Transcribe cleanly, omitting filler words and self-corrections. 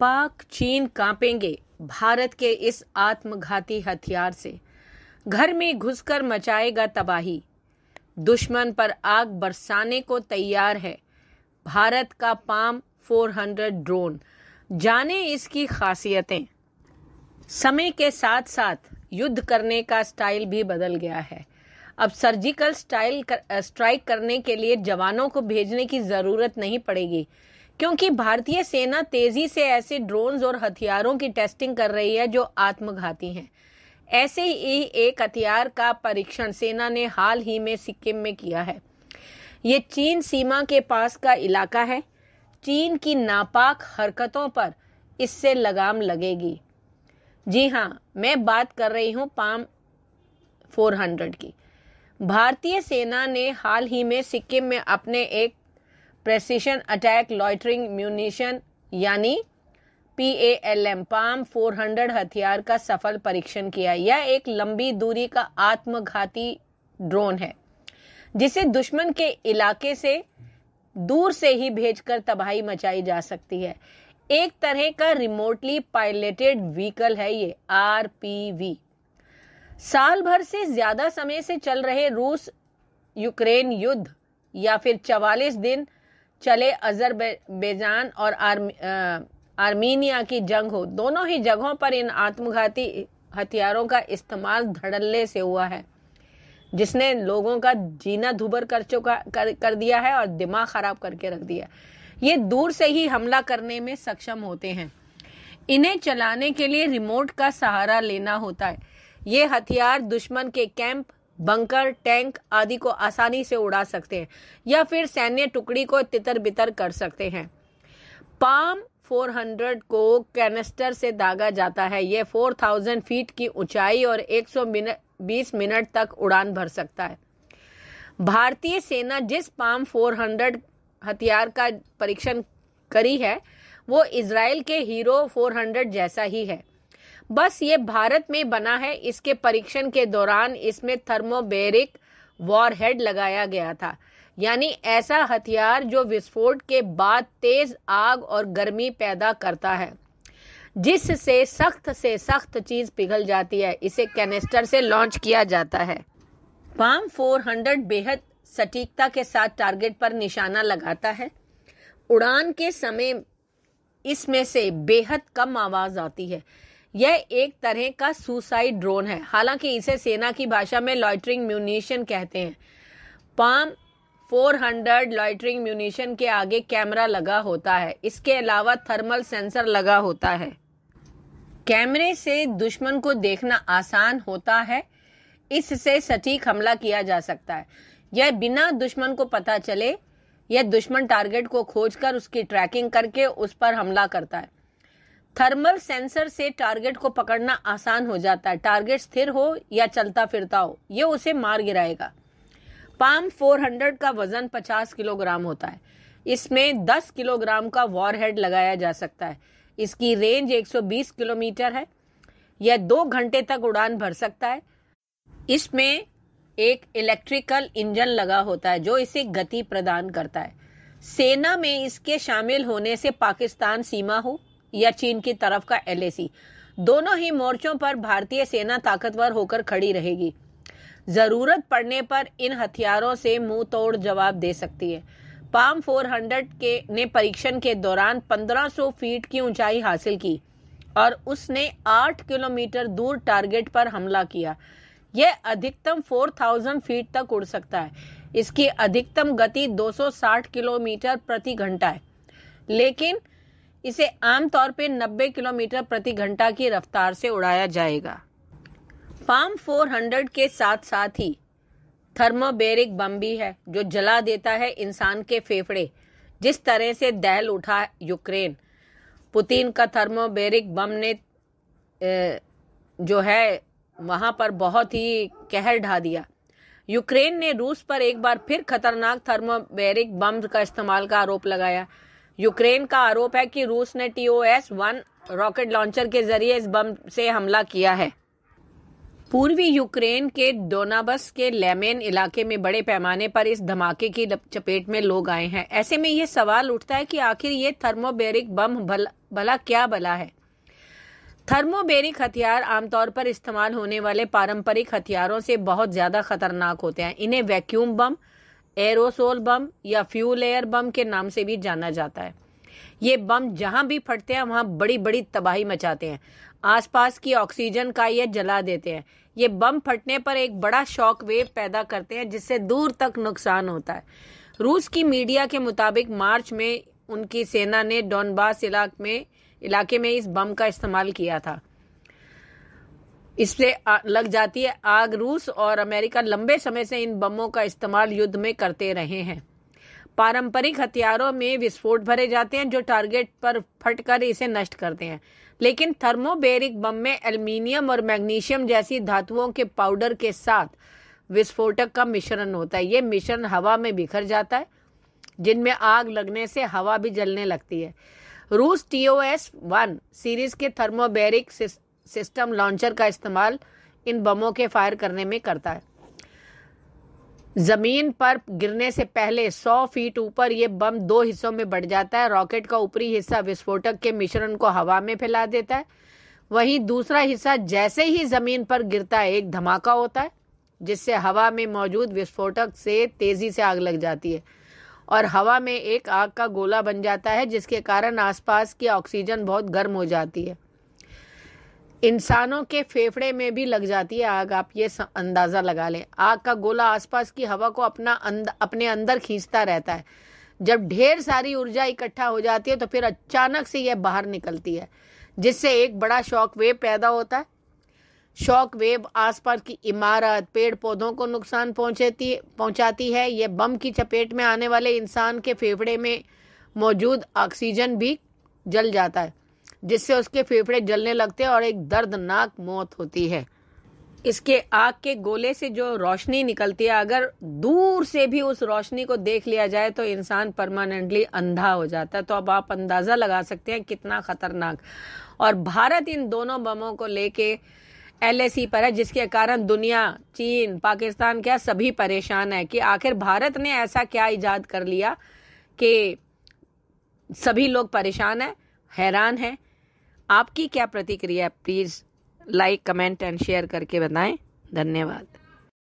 पाक चीन कांपेंगे भारत के इस आत्मघाती हथियार से। घर में घुसकर मचाएगा तबाही, दुश्मन पर आग बरसाने को तैयार है भारत का पाम 400 ड्रोन। जाने इसकी खासियतें। समय के साथ साथ युद्ध करने का स्टाइल भी बदल गया है। अब सर्जिकल स्ट्राइक करने के लिए जवानों को भेजने की जरूरत नहीं पड़ेगी, क्योंकि भारतीय सेना तेजी से ऐसे ड्रोन्स और हथियारों की टेस्टिंग कर रही है जो आत्मघाती हैं। ऐसे ही एक हथियार का परीक्षण सेना ने हाल ही में सिक्किम में किया है। ये चीन सीमा के पास का इलाका है। चीन की नापाक हरकतों पर इससे लगाम लगेगी। जी हाँ, मैं बात कर रही हूँ पाम 400 की। भारतीय सेना ने हाल ही में सिक्किम में अपने एक प्रेसिशन अटैक लॉइटरिंग म्यूनिशन यानी PALM पाम 400 हथियार का सफल परीक्षण किया। यह एक लंबी दूरी का आत्मघाती ड्रोन है जिसे दुश्मन के इलाके से दूर से ही भेजकर तबाही मचाई जा सकती है। एक तरह का रिमोटली पायलटेड व्हीकल है ये RPV। साल भर से ज्यादा समय से चल रहे रूस यूक्रेन युद्ध या फिर 44 दिन चले अजरबैजान और आर्मीनिया की जंग हो, दोनों ही जगहों पर इन आत्मघाती हथियारों का इस्तेमाल धड़ल्ले से हुआ है, जिसने लोगों का जीना दुभर कर दिया है और दिमाग खराब करके रख दिया। ये दूर से ही हमला करने में सक्षम होते हैं। इन्हें चलाने के लिए रिमोट का सहारा लेना होता है। ये हथियार दुश्मन के कैंप, बंकर, टैंक आदि को आसानी से उड़ा सकते हैं या फिर सैन्य टुकड़ी को तितर बितर कर सकते हैं। पाम 400 को कैनिस्टर से दागा जाता है। यह 4000 फीट की ऊंचाई और 120 मिनट तक उड़ान भर सकता है। भारतीय सेना जिस पाम 400 हथियार का परीक्षण करी है वो इजराइल के हीरो 400 जैसा ही है, बस ये भारत में बना है। इसके परीक्षण के दौरान इसमें थर्मोबैरिक वॉरहेड लगाया गया था, यानी ऐसा हथियार जो विस्फोट के बाद तेज आग और गर्मी पैदा करता है जिससे सख्त से सख्त चीज पिघल जाती है। इसे कैनिस्टर से लॉन्च किया जाता है। पाम 400 बेहद सटीकता के साथ टारगेट पर निशाना लगाता है। उड़ान के समय इसमें से बेहद कम आवाज आती है। यह एक तरह का सुसाइड ड्रोन है, हालांकि इसे सेना की भाषा में लॉइटरिंग म्यूनिशन कहते हैं। पाम 400 लॉइटरिंग म्यूनिशन के आगे कैमरा लगा होता है। इसके अलावा थर्मल सेंसर लगा होता है। कैमरे से दुश्मन को देखना आसान होता है। इससे सटीक हमला किया जा सकता है। यह बिना दुश्मन को पता चले यह दुश्मन टारगेट को खोजकर उसकी ट्रैकिंग करके उस पर हमला करता है। थर्मल सेंसर से टारगेट को पकड़ना आसान हो जाता है। टारगेट स्थिर हो या चलता फिरता हो, यह उसे मार गिराएगा। पाम 400 का वजन 50 किलोग्राम होता है। इसमें 10 किलोग्राम का वॉरहेड लगाया जा सकता है। इसकी रेंज 120 किलोमीटर है। यह 2 घंटे तक उड़ान भर सकता है। इसमें एक इलेक्ट्रिकल इंजन लगा होता है जो इसे गति प्रदान करता है। सेना में इसके शामिल होने से पाकिस्तान सीमा हो या चीन की तरफ का LAC, दोनों ही मोर्चों पर भारतीय सेना ताकतवर होकर खड़ी रहेगी। जरूरत पड़ने पर इन हथियारों से मुंह तोड़ जवाब दे सकती है। पाम 400 ने परीक्षण के दौरान 1500 फीट की ऊंचाई हासिल की और उसने 8 किलोमीटर दूर टारगेट पर हमला किया। यह अधिकतम 4000 फीट तक उड़ सकता है। इसकी अधिकतम गति 260 किलोमीटर प्रति घंटा है, लेकिन इसे आमतौर पर 90 किलोमीटर प्रति घंटा की रफ्तार से उड़ाया जाएगा। पाम 400 के साथ साथ ही थर्मोबैरिक बम भी है जो जला देता है इंसान के फेफड़े। जिस तरह से दहल उठा यूक्रेन, पुतिन का थर्मोबैरिक बम ने जो है वहां पर बहुत ही कहर ढा दिया। यूक्रेन ने रूस पर एक बार फिर खतरनाक थर्मोबैरिक बम का इस्तेमाल का आरोप लगाया। यूक्रेन का आरोप है कि रूस ने TOS-1 रॉकेट लॉन्चर के जरिए इस बम से हमला किया है। पूर्वी यूक्रेन के डोनाबस के लेमेन इलाके में बड़े पैमाने पर इस धमाके की चपेट में लोग आए हैं। ऐसे में ये सवाल उठता है कि आखिर ये थर्मोबैरिक बम भला क्या भला है। थर्मोबैरिक हथियार आमतौर पर इस्तेमाल होने वाले पारंपरिक हथियारों से बहुत ज्यादा खतरनाक होते हैं। इन्हें वैक्यूम बम, एरोसोल बम या फ्यूल एयर बम के नाम से भी जाना जाता है। ये बम जहां भी फटते हैं वहां बड़ी बड़ी तबाही मचाते हैं। आसपास की ऑक्सीजन का ये जला देते हैं। ये बम फटने पर एक बड़ा शॉक वेव पैदा करते हैं जिससे दूर तक नुकसान होता है। रूस की मीडिया के मुताबिक मार्च में उनकी सेना ने डोनबास इलाके में इस बम का इस्तेमाल किया था। इससे लग जाती है आग। रूस और अमेरिका लंबे समय से इन बमों का इस्तेमाल युद्ध में करते रहे हैं। पारंपरिक हथियारों में विस्फोट भरे जाते हैं जो टारगेट पर फटकर इसे नष्ट करते हैं, लेकिन थर्मोबैरिक बम में एल्युमिनियम और मैग्नीशियम जैसी धातुओं के पाउडर के साथ विस्फोटक का मिश्रण होता है। ये मिश्रण हवा में बिखर जाता है, जिनमें आग लगने से हवा भी जलने लगती है। रूस TOS-1 सीरीज के थर्मोबैरिक सिस्टम लॉन्चर का इस्तेमाल इन बमों के फायर करने में करता है। जमीन पर गिरने से पहले 100 फीट ऊपर यह बम 2 हिस्सों में बढ़ जाता है। रॉकेट का ऊपरी हिस्सा विस्फोटक के मिश्रण को हवा में फैला देता है, वहीं दूसरा हिस्सा जैसे ही जमीन पर गिरता है एक धमाका होता है, जिससे हवा में मौजूद विस्फोटक से तेजी से आग लग जाती है और हवा में एक आग का गोला बन जाता है, जिसके कारण आसपास की ऑक्सीजन बहुत गर्म हो जाती है। इंसानों के फेफड़े में भी लग जाती है आग। आप ये अंदाजा लगा लें। आग का गोला आसपास की हवा को अपने अंदर खींचता रहता है। जब ढेर सारी ऊर्जा इकट्ठा हो जाती है तो फिर अचानक से यह बाहर निकलती है, जिससे एक बड़ा शॉक वेव पैदा होता है। शॉक वेव आसपास की इमारत, पेड़ पौधों को नुकसान पहुंचाती है। यह बम की चपेट में आने वाले इंसान के फेफड़े में मौजूद ऑक्सीजन भी जल जाता है, जिससे उसके फेफड़े जलने लगते हैं और एक दर्दनाक मौत होती है। इसके आग के गोले से जो रोशनी निकलती है, अगर दूर से भी उस रोशनी को देख लिया जाए तो इंसान परमानेंटली अंधा हो जाता है। तो अब आप अंदाजा लगा सकते हैं कितना खतरनाक। और भारत इन दोनों बमों को लेके LAC पर है, जिसके कारण दुनिया, चीन, पाकिस्तान क्या सभी परेशान है कि आखिर भारत ने ऐसा क्या इजाद कर लिया कि सभी लोग परेशान हैं, हैरान हैं। आपकी क्या प्रतिक्रिया है? Please like, comment and share करके बताएं। धन्यवाद।